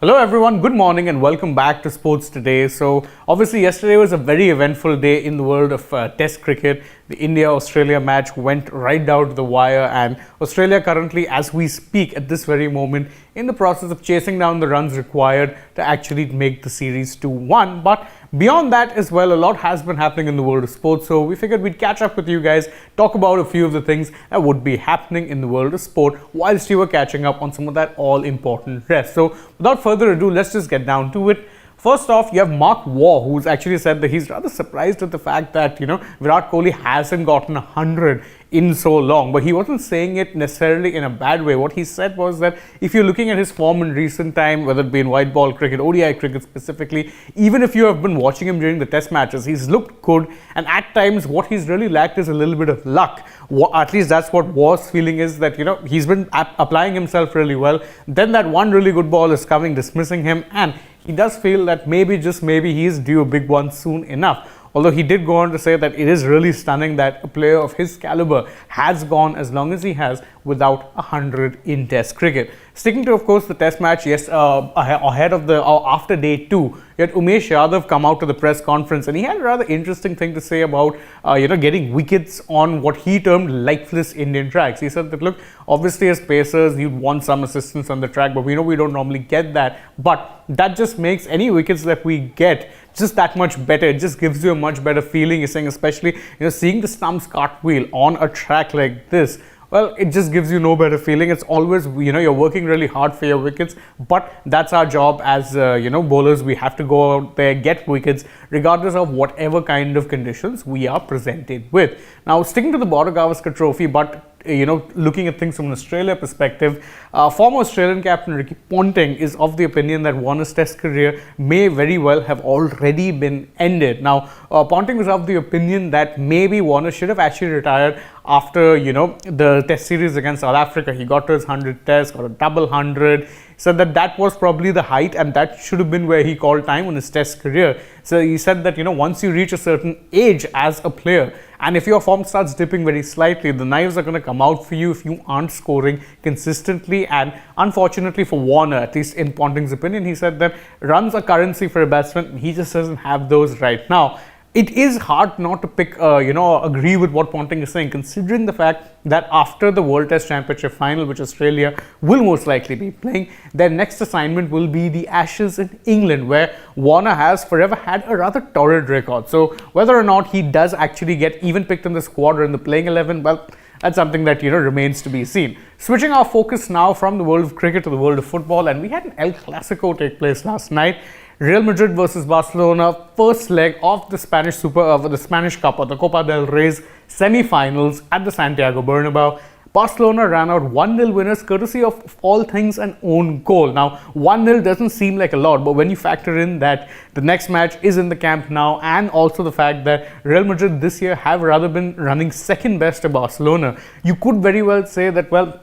Hello everyone, good morning and welcome back to Sports Today. So obviously yesterday was a very eventful day in the world of Test cricket. The India-Australia match went right down to the wire, and Australia currently, as we speak at this very moment, in the process of chasing down the runs required to actually make the series 2-1. But beyond that as well, a lot has been happening in the world of sports, so we figured we'd catch up with you guys, talk about a few of the things that would be happening in the world of sport whilst you were catching up on some of that all-important rest. So without further ado, let's just get down to it. First off, you have Waugh, who's actually said that he's rather surprised at the fact that, Virat Kohli hasn't gotten 100 in so long. But he wasn't saying it necessarily in a bad way. What he said was that if you're looking at his form in recent time, whether it be in white ball cricket, ODI cricket specifically, even if you have been watching him during the test matches, he's looked good. And at times, what he's really lacked is a little bit of luck. At least that's what Waugh's feeling is, that, he's been applying himself really well. Then that one really good ball is coming, dismissing him. And he does feel that maybe, just maybe, he is due a big one soon enough. Although he did go on to say that it is really stunning that a player of his caliber has gone as long as he has without 100 in Test cricket. Sticking to, of course, the Test match, yes, ahead of after day 2, you had Umesh Yadav come out to the press conference, and he had a rather interesting thing to say about, getting wickets on what he termed lifeless Indian tracks. He said that, look, obviously as pacers, you'd want some assistance on the track, but we know we don't normally get that. But that just makes any wickets that we get just that much better. It just gives you a much better feeling. He's saying, especially, seeing the stumps cartwheel on a track like this, well, it just gives you no better feeling. It's always, you're working really hard for your wickets, but that's our job as, bowlers. We have to go out there, get wickets, regardless of whatever kind of conditions we are presented with. Now, sticking to the Border Gavaskar Trophy, but looking at things from an Australia perspective, former Australian captain Ricky Ponting is of the opinion that Warner's Test career may very well have already been ended. Now, Ponting was of the opinion that maybe Warner should have actually retired after, the Test series against South Africa. He got to his 100th Test, got a double 100. Said that that was probably the height, and that should have been where he called time on his Test career. So he said that, once you reach a certain age as a player, and if your form starts dipping very slightly, the knives are going to come out for you if you aren't scoring consistently. And unfortunately for Warner, at least in Ponting's opinion, he said that runs are currency for a batsman. He just doesn't have those right now. It is hard not to agree with what Ponting is saying, considering the fact that after the World Test Championship final, which Australia will most likely be playing, their next assignment will be the Ashes in England, where Warner has forever had a rather torrid record. So whether or not he does actually get even picked in the squad or in the playing 11, well, that's something that, remains to be seen. Switching our focus now from the world of cricket to the world of football, and we had an El Clasico take place last night. Real Madrid versus Barcelona, first leg of the Spanish Cup, or the Copa del Rey's semi-finals at the Santiago Bernabeu. Barcelona ran out 1-0 winners, courtesy of all things an own goal. Now, 1-0 doesn't seem like a lot, but when you factor in that the next match is in the Camp Nou, and also the fact that Real Madrid this year have rather been running second best to Barcelona, you could very well say that, well,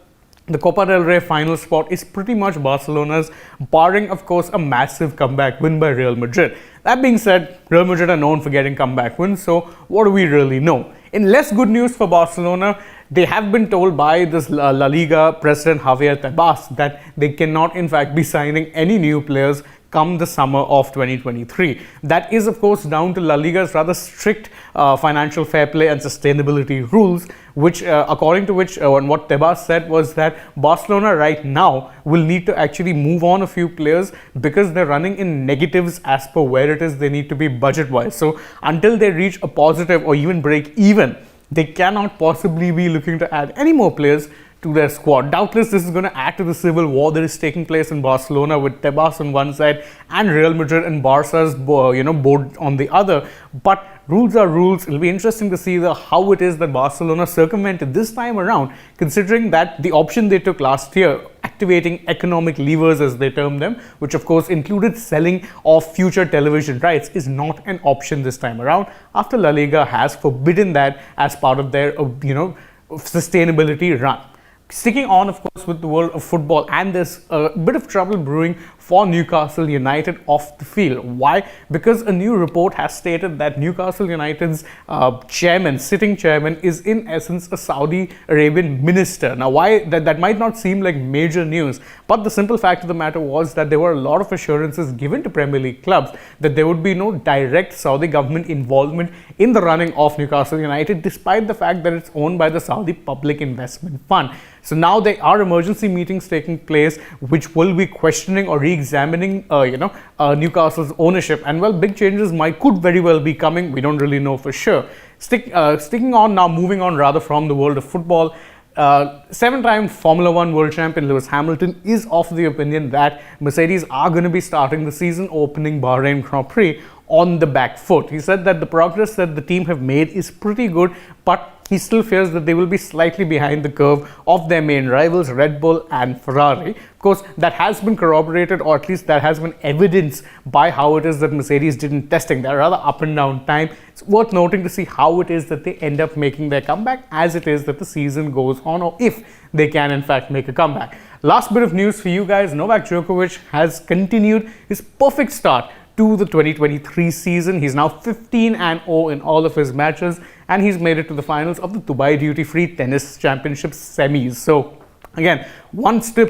the Copa del Rey final spot is pretty much Barcelona's, barring, of course, a massive comeback win by Real Madrid. That being said, Real Madrid are known for getting comeback wins, so what do we really know? In less good news for Barcelona, they have been told by this La Liga president Javier Tebas that they cannot, in fact, be signing any new players come the summer of 2023. That is, of course, down to La Liga's rather strict financial fair play and sustainability rules, which, according to which, and what Tebas said was that Barcelona right now will need to actually move on a few players because they're running in negatives as per where it is they need to be budget-wise. So until they reach a positive or even break even, they cannot possibly be looking to add any more players to their squad. Doubtless, this is going to add to the civil war that is taking place in Barcelona, with Tebas on one side and Real Madrid and Barca's board on the other. But rules are rules. It'll be interesting to see how it is that Barcelona circumvented this time around, considering that the option they took last year, activating economic levers as they term them, which of course included selling of future television rights, is not an option this time around, after La Liga has forbidden that as part of their sustainability run. Sticking on, of course, with the world of football, and there's a bit of trouble brewing for Newcastle United off the field. Why? Because a new report has stated that Newcastle United's sitting chairman, is in essence a Saudi Arabian minister. Now, why that might not seem like major news, but the simple fact of the matter was that there were a lot of assurances given to Premier League clubs that there would be no direct Saudi government involvement in the running of Newcastle United, despite the fact that it's owned by the Saudi Public Investment Fund. So now there are emergency meetings taking place, which will be questioning or re-examining, Newcastle's ownership. And well, big changes could very well be coming. We don't really know for sure. Sticking on now, moving on rather from the world of football. Seven-time Formula One world champion Lewis Hamilton is of the opinion that Mercedes are going to be starting the season opening Bahrain Grand Prix on the back foot. He said that the progress that the team have made is pretty good, but he still fears that they will be slightly behind the curve of their main rivals, Red Bull and Ferrari. Of course, that has been corroborated, or at least that has been evidenced by how it is that Mercedes did in testing. They're rather up and down time. It's worth noting to see how it is that they end up making their comeback as it is that the season goes on, or if they can in fact make a comeback. Last bit of news for you guys, Novak Djokovic has continued his perfect start to the 2023 season. He's now 15-0 in all of his matches, and he's made it to the finals of the Dubai Duty Free Tennis Championship semis. So again,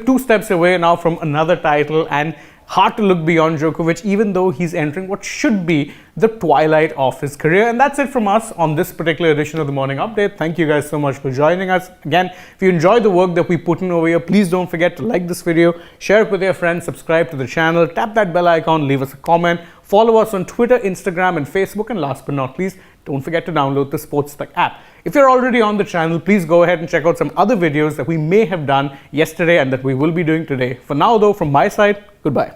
two steps away now from another title, and hard to look beyond Djokovic, even though he's entering what should be the twilight of his career. And that's it from us on this particular edition of the Morning Update. Thank you guys so much for joining us. Again, if you enjoy the work that we put in over here, please don't forget to like this video, share it with your friends, subscribe to the channel, tap that bell icon, leave us a comment, follow us on Twitter, Instagram and Facebook, and last but not least, don't forget to download the AajTak app. If you're already on the channel, please go ahead and check out some other videos that we may have done yesterday and that we will be doing today. For now though, from my side, goodbye.